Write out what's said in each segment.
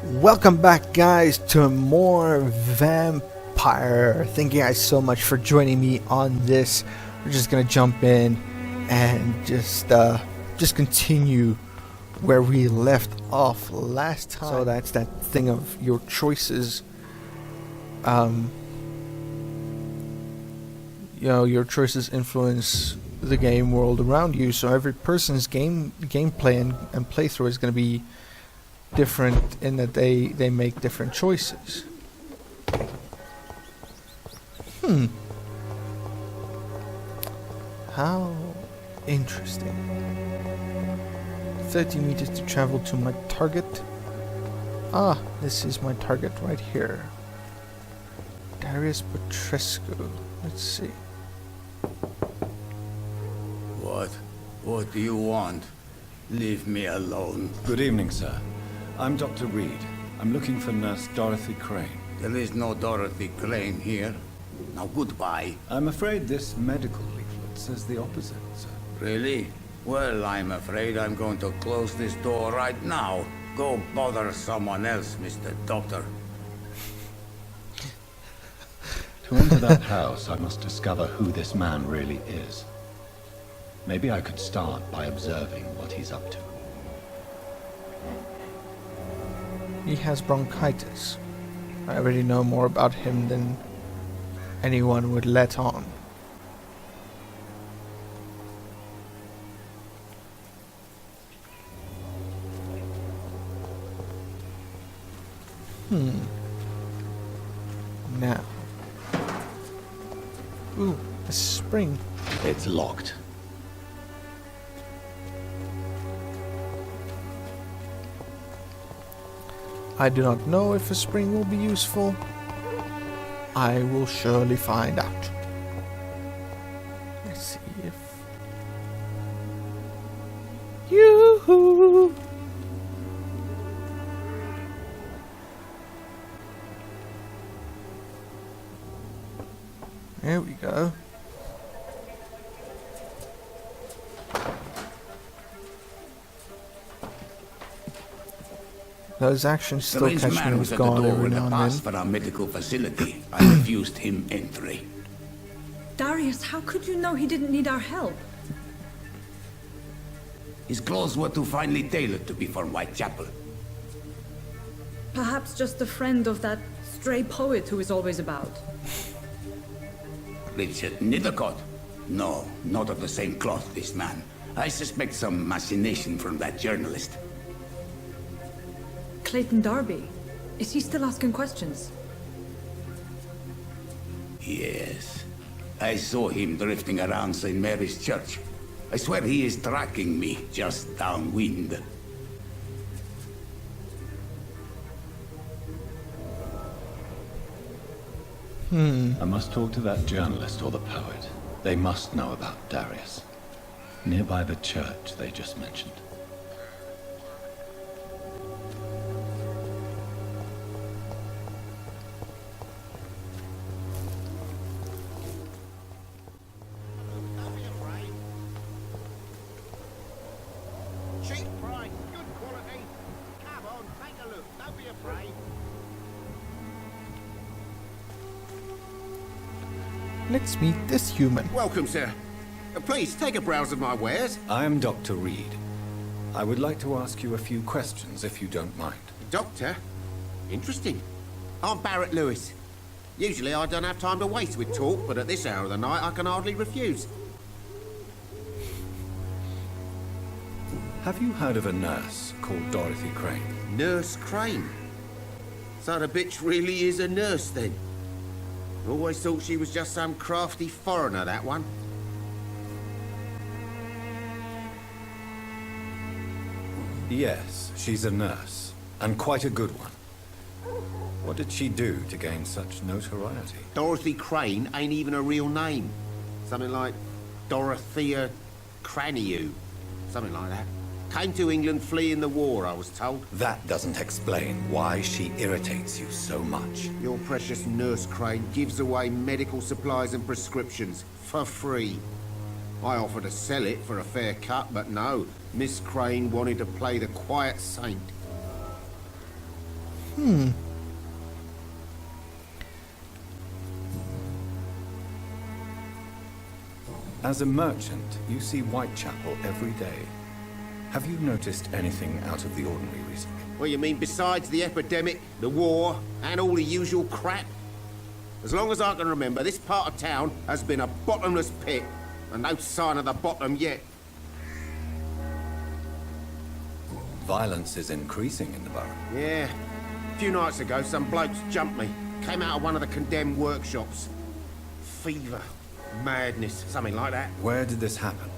Welcome back, guys, to more Vampyr. Thank you guys so much for joining me on this. We're just gonna jump in and just continue where we left off last time. So that's that thing of your choices. Your choices influence the game world around you. So every person's gameplay and playthrough is going to be different in that they make different choices. How interesting. 30 meters to travel to my target. This is my target right here. Darius Petrescu. Let's see. What do you want? Leave me alone. Good evening, sir. I'm Dr. Reid. I'm looking for Nurse Dorothy Crane. There is no Dorothy Crane here. Now goodbye. I'm afraid this medical leaflet says the opposite, sir. Really? Well, I'm afraid I'm going to close this door right now. Go bother someone else, Mr. Doctor. To enter that house, I must discover who this man really is. Maybe I could start by observing what he's up to. He has bronchitis. I already know more about him than anyone would let on. Now. Ooh, a spring. It's locked. I do not know if a spring will be useful. I will surely find out. Let's see if... Yoo-hoo! There we go. Those actions still catch me with gone every now and then. For our medical facility. I refused him entry. Darius, how could you know he didn't need our help? His clothes were too finely tailored to be from Whitechapel. Perhaps just a friend of that stray poet who is always about. Richard Nethercott? No, not of the same cloth, this man. I suspect some machination from that journalist. Clayton Darby. Is he still asking questions? Yes. I saw him drifting around St. Mary's Church. I swear he is tracking me just downwind. I must talk to that journalist or the poet. They must know about Darius. Nearby the church they just mentioned. Let's meet this human. Welcome, sir. Please, take a browse of my wares. I am Dr. Reid. I would like to ask you a few questions, if you don't mind. Doctor? Interesting. I'm Barrett Lewis. Usually I don't have time to waste with talk, but at this hour of the night I can hardly refuse. Have you heard of a nurse called Dorothy Crane? Nurse Crane? So the bitch really is a nurse, then? Always thought she was just some crafty foreigner, that one. Yes, she's a nurse, and quite a good one. What did she do to gain such notoriety? Dorothy Crane ain't even a real name. Something like Dorothea Craniu. Something like that. Came to England fleeing the war, I was told. That doesn't explain why she irritates you so much. Your precious Nurse Crane gives away medical supplies and prescriptions for free. I offered to sell it for a fair cut, but no. Miss Crane wanted to play the quiet saint. As a merchant, you see Whitechapel every day. Have you noticed anything out of the ordinary recently? What you mean, besides the epidemic, the war, and all the usual crap? As long as I can remember, this part of town has been a bottomless pit, and no sign of the bottom yet. Violence is increasing in the borough. Yeah. A few nights ago, some blokes jumped me. Came out of one of the condemned workshops. Fever, madness, something like that. Where did this happen?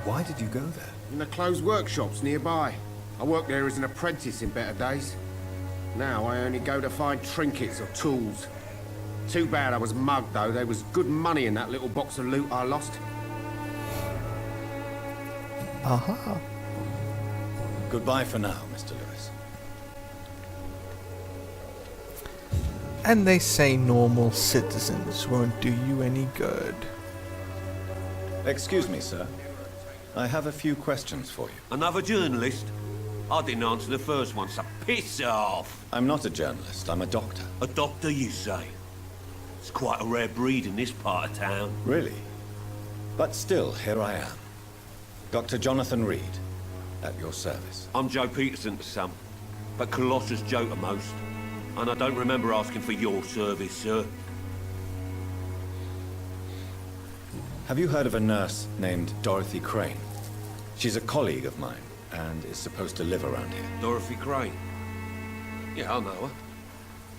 Why did you go there? In the closed workshops nearby. I worked there as an apprentice in better days. Now I only go to find trinkets or tools. Too bad I was mugged, though. There was good money in that little box of loot I lost. Aha. Goodbye for now, Mr. Lewis. And they say normal citizens won't do you any good. Excuse me, sir. I have a few questions for you. Another journalist? I didn't answer the first one, so piss off! I'm not a journalist, I'm a doctor. A doctor, you say? It's quite a rare breed in this part of town. Really? But still, here I am. Dr. Jonathan Reid, at your service. I'm Joe Peterson to some, but Colossus Joe to most. And I don't remember asking for your service, sir. Have you heard of a nurse named Dorothy Crane? She's a colleague of mine, and is supposed to live around here. Dorothy Crane? Yeah, I know her.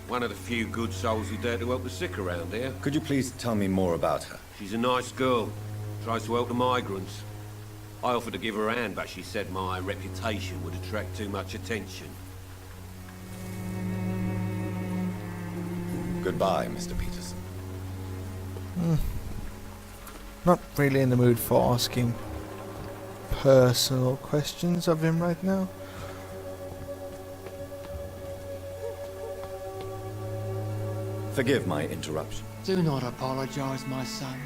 One of the few good souls who dare to help the sick around here. Could you please tell me more about her? She's a nice girl. Tries to help the migrants. I offered to give her a hand, but she said my reputation would attract too much attention. Goodbye, Mr. Peterson. Not really in the mood for asking personal questions of him right now. Forgive my interruption. Do not apologize, my son.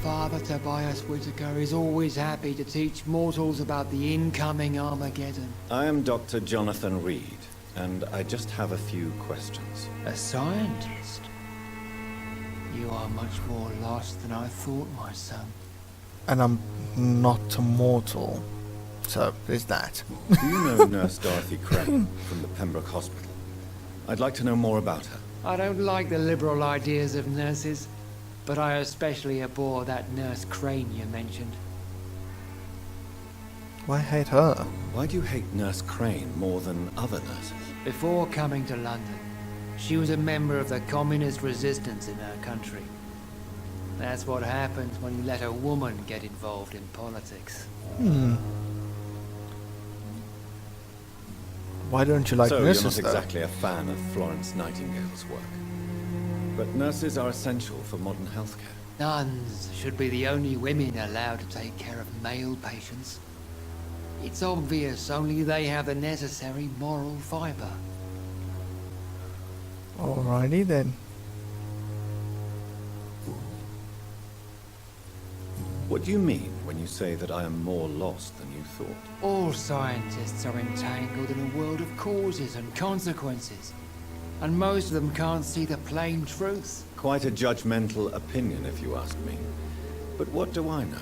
Father Tobias Whitaker is always happy to teach mortals about the incoming Armageddon. I am Dr. Jonathan Reid, and I just have a few questions. A scientist? You are much more lost than I thought, my son. And I'm not immortal. So, there's that. Do you know Nurse Dorothy Crane from the Pembroke Hospital? I'd like to know more about her. I don't like the liberal ideas of nurses, but I especially abhor that Nurse Crane you mentioned. Why hate her? Why do you hate Nurse Crane more than other nurses? Before coming to London, she was a member of the communist resistance in her country. That's what happens when you let a woman get involved in politics. Why don't you like so nurses, you're not though? exactly a fan of Florence Nightingale's work. But nurses are essential for modern healthcare. Nuns should be the only women allowed to take care of male patients. It's obvious only they have the necessary moral fiber. Alrighty then. What do you mean when you say that I am more lost than you thought? All scientists are entangled in a world of causes and consequences, and most of them can't see the plain truth. Quite a judgmental opinion, if you ask me. But what do I know?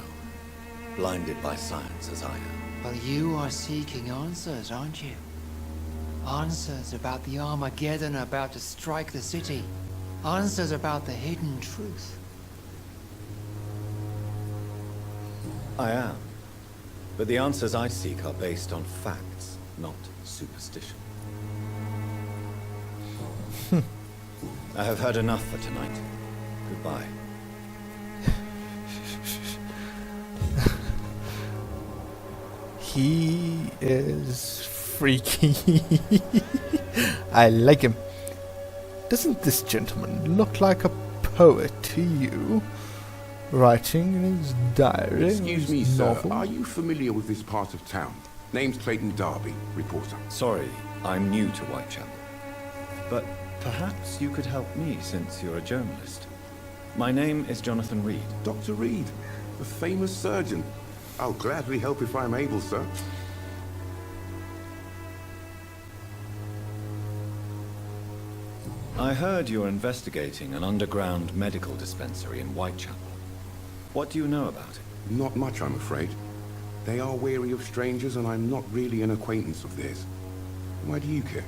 Blinded by science as I am. Well, you are seeking answers, aren't you? Answers about the Armageddon about to strike the city. Answers about the hidden truth. I am. But the answers I seek are based on facts, not superstition. I have heard enough for tonight. Goodbye. He is freaky. I like him. Doesn't this gentleman look like a poet to you? Writing in his diary. Excuse me, his sir. novel? Are you familiar with this part of town? Name's Clayton Darby, reporter. Sorry, I'm new to Whitechapel. But perhaps you could help me since you're a journalist. My name is Jonathan Reid. Dr. Reid, the famous surgeon. I'll gladly help if I'm able, sir. I heard you're investigating an underground medical dispensary in Whitechapel. What do you know about it? Not much, I'm afraid. They are wary of strangers, and I'm not really an acquaintance of theirs. Why do you care?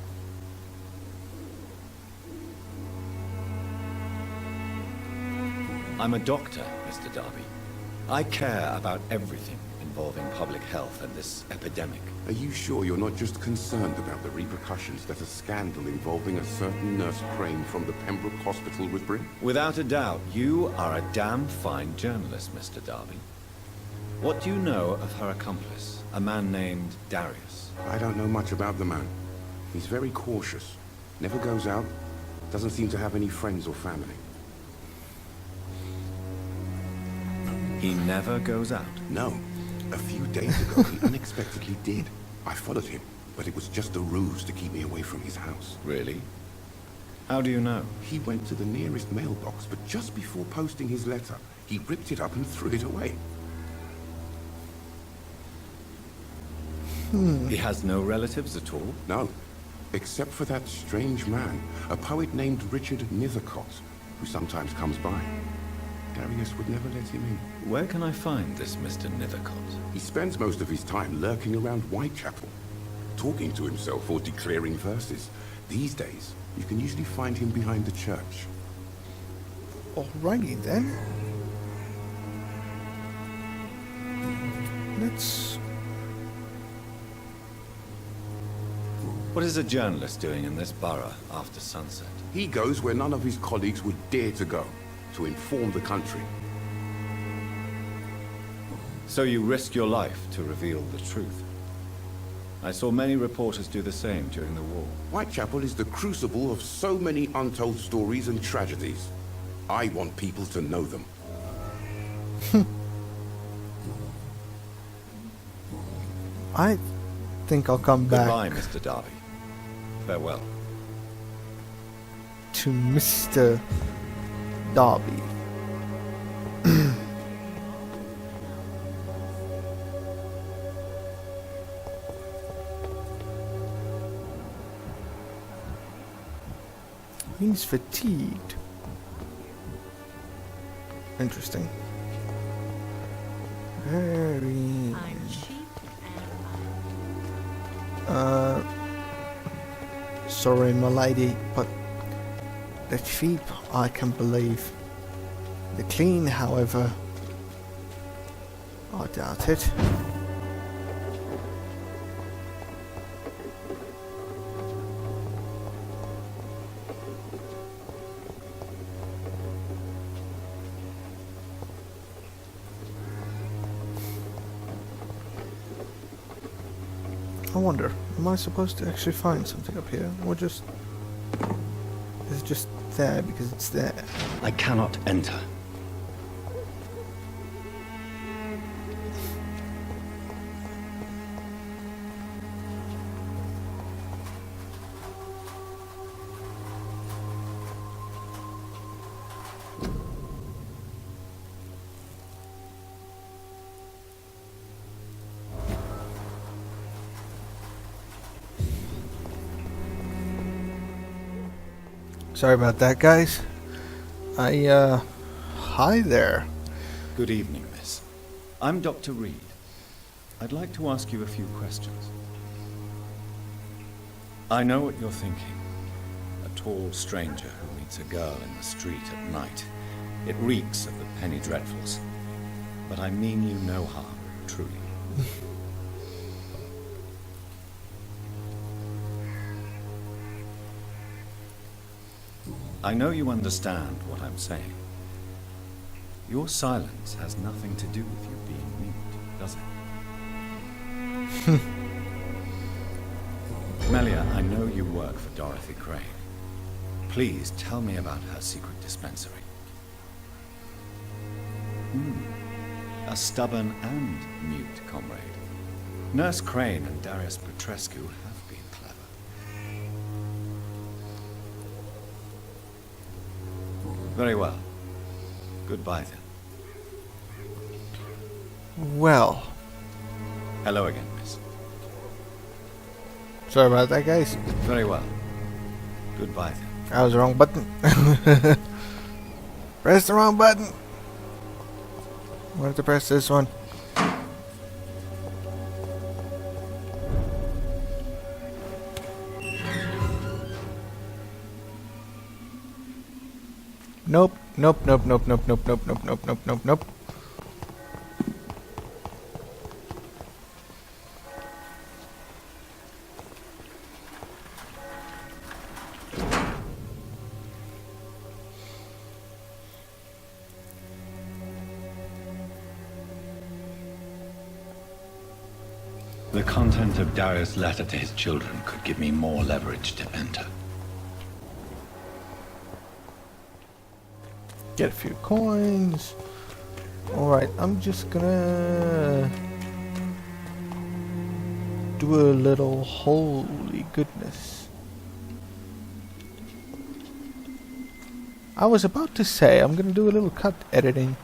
I'm a doctor, Mr. Darby. I care about everything involving public health and this epidemic. Are you sure you're not just concerned about the repercussions that a scandal involving a certain Nurse Crane from the Pembroke Hospital would bring? Without a doubt, you are a damn fine journalist, Mr. Darby. What do you know of her accomplice, a man named Darius? I don't know much about the man. He's very cautious. Never goes out. Doesn't seem to have any friends or family. He never goes out? No. A few days ago, he unexpectedly did. I followed him, but it was just a ruse to keep me away from his house. Really? How do you know? He went to the nearest mailbox, but just before posting his letter, he ripped it up and threw it away. He has no relatives at all? No, except for that strange man, a poet named Richard Nethercott, who sometimes comes by. Darius would never let him in. Where can I find this Mr. Nethercott? He spends most of his time lurking around Whitechapel, talking to himself or declaring verses. These days, you can usually find him behind the church. Alrighty then. Let's... What is a journalist doing in this borough after sunset? He goes where none of his colleagues would dare to go, to inform the country. So you risk your life to reveal the truth. I saw many reporters do the same during the war. Whitechapel is the crucible of so many untold stories and tragedies. I want people to know them. I think I'll come Goodbye, back Mr. Darby. Farewell. to Mr. Darby. He's fatigued. Interesting. Very... I'm cheap sorry, my lady, but they're cheap, I can believe. They're clean, however, I doubt it. I wonder, am I supposed to actually find something up here, or just... is it just there because it's there? I cannot enter. Sorry about that, guys. Hi there. Good evening, miss. I'm Dr. Reid. I'd like to ask you a few questions. I know what you're thinking. A tall stranger who meets a girl in the street at night. It reeks of the penny dreadfuls. But I mean you no harm, truly. I know you understand what I'm saying. Your silence has nothing to do with you being mute, does it? Melia, I know you work for Dorothy Crane. Please tell me about her secret dispensary. A stubborn and mute comrade. Nurse Crane and Darius Petrescu have been clever. Very well. Goodbye then. Well, Hello again, miss. sorry about that, guys. Very well. Goodbye then. That was the wrong button. Press the wrong button. I wanted to press this one. Nope. Nope. Nope. Nope. Nope. Nope. Nope. Nope. Nope. Nope. Nope. Nope. The content of Darius' letter to his children could give me more leverage to enter. Get a few coins. Alright, I'm just gonna do a little holy goodness. I was about to say I'm gonna do a little cut editing.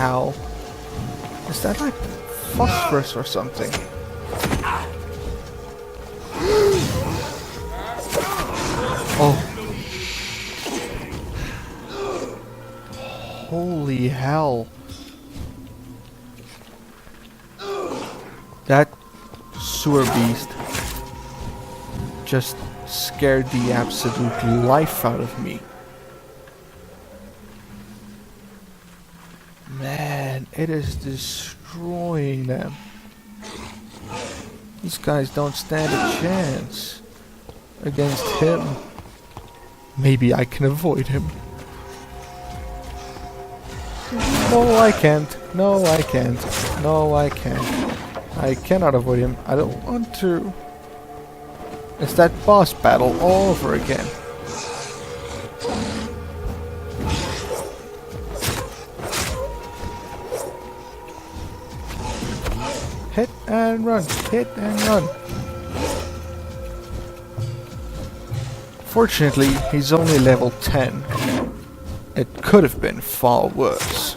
Ow. Is that like phosphorus or something? Oh. Holy hell. That sewer beast just scared the absolute life out of me. Man, it is destroying them. These guys don't stand a chance against him. Maybe I can avoid him. No, I can't. No, I can't. No, I can't. I cannot avoid him. I don't want to. It's that boss battle all over again. Hit and run. Hit and run. Fortunately, he's only level 10. It could have been far worse.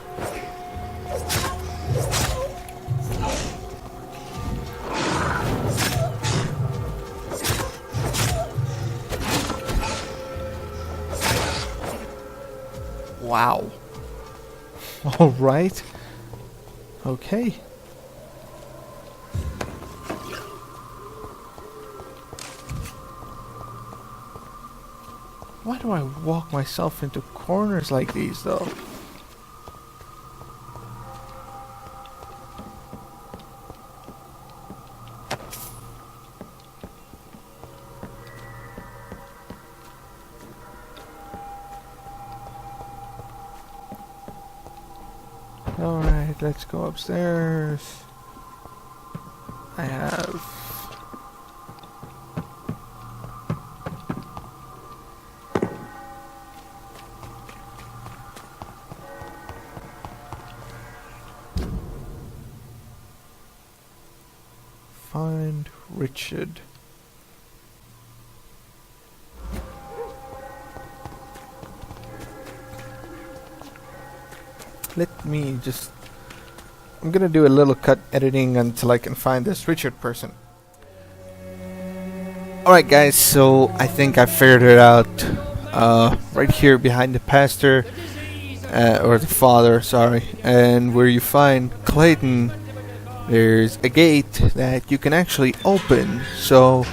Wow. All right. Okay. Why do I walk myself into corners like these, though? Alright, let's go upstairs. I have... Find Richard. Let me just... I'm gonna do a little cut editing until I can find this Richard person. Alright guys, so I think I figured it out. Right here behind the pastor, or the father, sorry, and where you find Clayton, there's a gate that you can actually open. So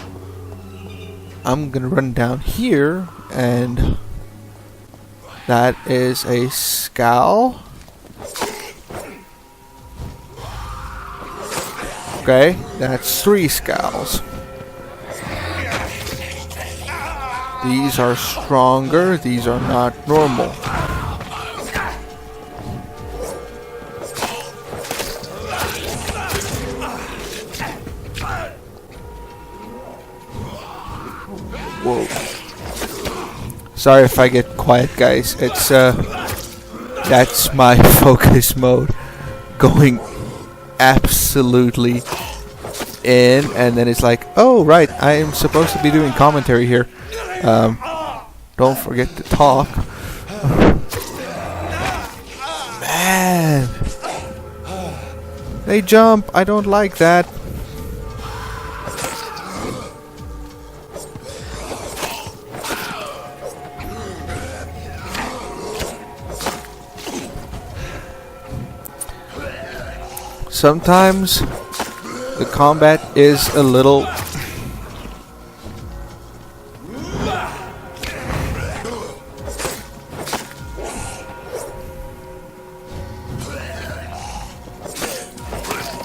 I'm gonna run down here, and that is a skull. Okay, that's 3 skulls. These are stronger, these are not normal. Whoa. Sorry if I get quiet, guys. It's that's my focus mode going absolutely in, and then it's like, oh right, I am supposed to be doing commentary here. Don't forget to talk. Man, they jump. I don't like that. Sometimes the combat is a little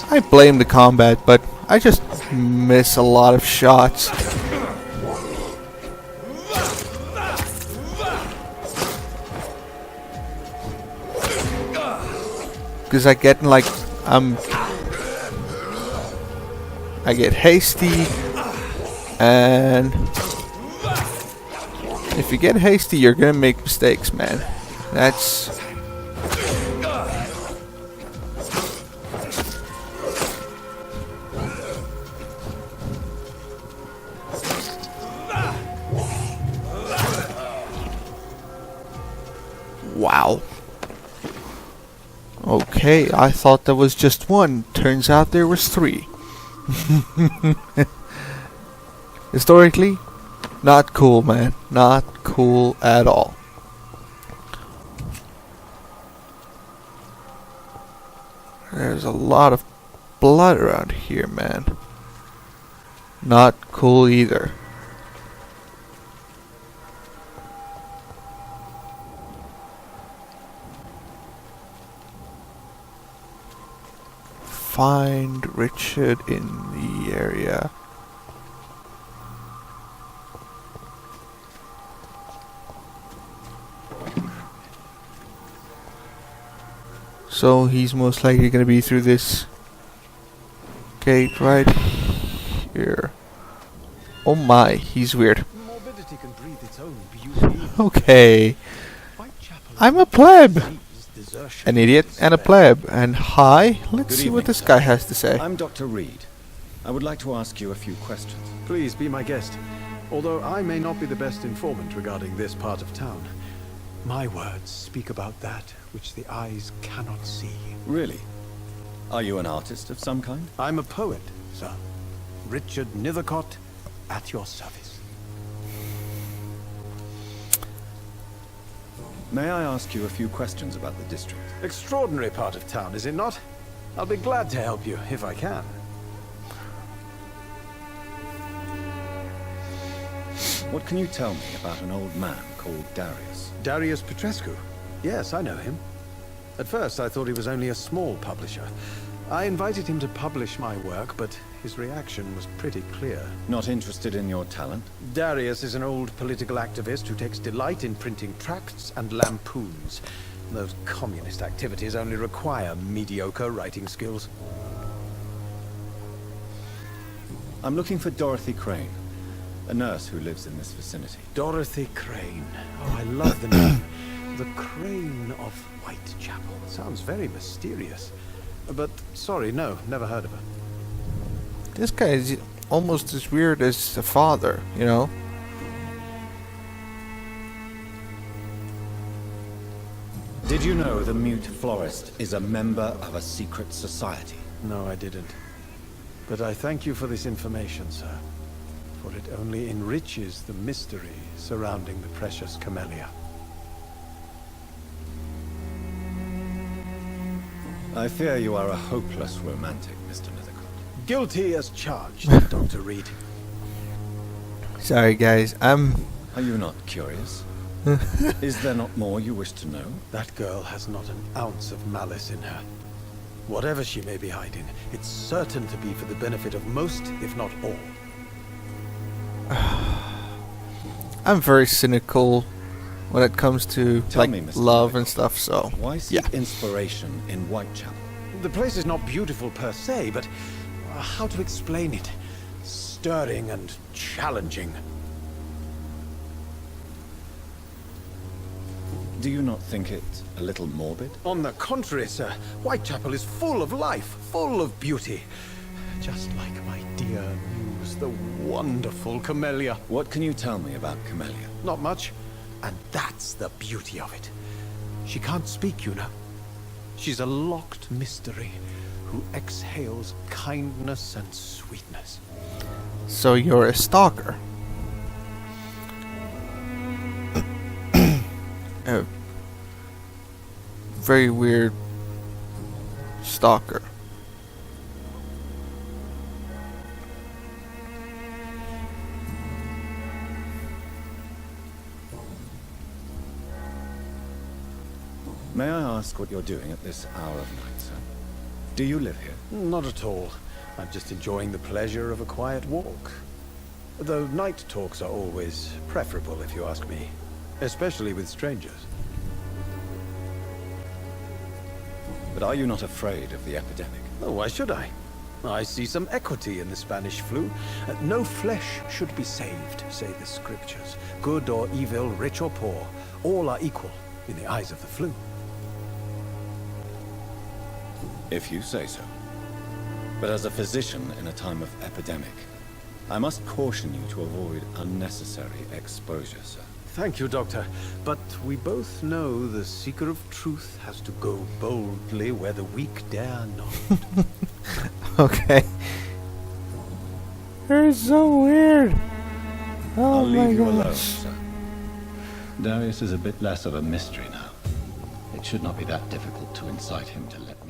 I blame the combat, but I just miss a lot of shots. Because I get like I get hasty, and if you get hasty, you're gonna make mistakes, man. That's wow. Okay, I thought there was just one. Turns out there was 3. Historically, not cool, man. Not cool at all. There's a lot of blood around here, man. Not cool either. Find Richard in the area. So he's most likely going to be through this gate right here. Oh my, he's weird. Okay. I'm a pleb. An idiot and a pleb. And hi, let's see what this guy has to say. I'm Dr. Reid. I would like to ask you a few questions. Please be my guest. Although I may not be the best informant regarding this part of town, my words speak about that which the eyes cannot see. Really? Are you an artist of some kind? I'm a poet, sir. Richard Nethercott, at your service. May I ask you a few questions about the district? Extraordinary part of town, is it not? I'll be glad to help you, if I can. What can you tell me about an old man called Darius? Darius Petrescu? Yes, I know him. At first, I thought he was only a small publisher. I invited him to publish my work, but his reaction was pretty clear. Not interested in your talent? Darius is an old political activist who takes delight in printing tracts and lampoons. Those communist activities only require mediocre writing skills. I'm looking for Dorothy Crane, a nurse who lives in this vicinity. Dorothy Crane. Oh, I love the name. The Crane of Whitechapel. Sounds very mysterious. But, sorry, no, never heard of her. This guy is almost as weird as the father, you know? Did you know the Mute Florist is a member of a secret society? No, I didn't. But I thank you for this information, sir. For it only enriches the mystery surrounding the precious camellia. I fear you are a hopeless romantic, Mr. Nethercott. Guilty as charged, Dr. Reid. Sorry, guys. Are you not curious? Is there not more you wish to know? That girl has not an ounce of malice in her. Whatever she may be hiding, it's certain to be for the benefit of most, if not all. I'm very cynical when it comes to Tell me, Mr. love Nethercott, and stuff, so why seek inspiration in Whitechapel? The place is not beautiful per se, but how to explain it? Stirring and challenging. Do you not think it a little morbid? On the contrary, sir. Whitechapel is full of life, full of beauty. Just like my dear muse, the wonderful Camellia. What can you tell me about Camellia? Not much. And that's the beauty of it. She can't speak, you know. She's a locked mystery who exhales kindness and sweetness. So you're a stalker. A very weird stalker. May I ask what you're doing at this hour of night, sir? Do you live here? Not at all. I'm just enjoying the pleasure of a quiet walk. Though night talks are always preferable, if you ask me. Especially with strangers. But are you not afraid of the epidemic? Oh, why should I? I see some equity in the Spanish flu. No flesh should be saved, say the scriptures. Good or evil, rich or poor, all are equal in the eyes of the flu. If you say so. But as a physician in a time of epidemic, I must caution you to avoid unnecessary exposure, sir. Thank you, Doctor. But we both know the seeker of truth has to go boldly where the weak dare not. Okay. You're so weird. Oh I'll my leave you gosh. alone, sir. Darius is a bit less of a mystery now. It should not be that difficult to incite him to let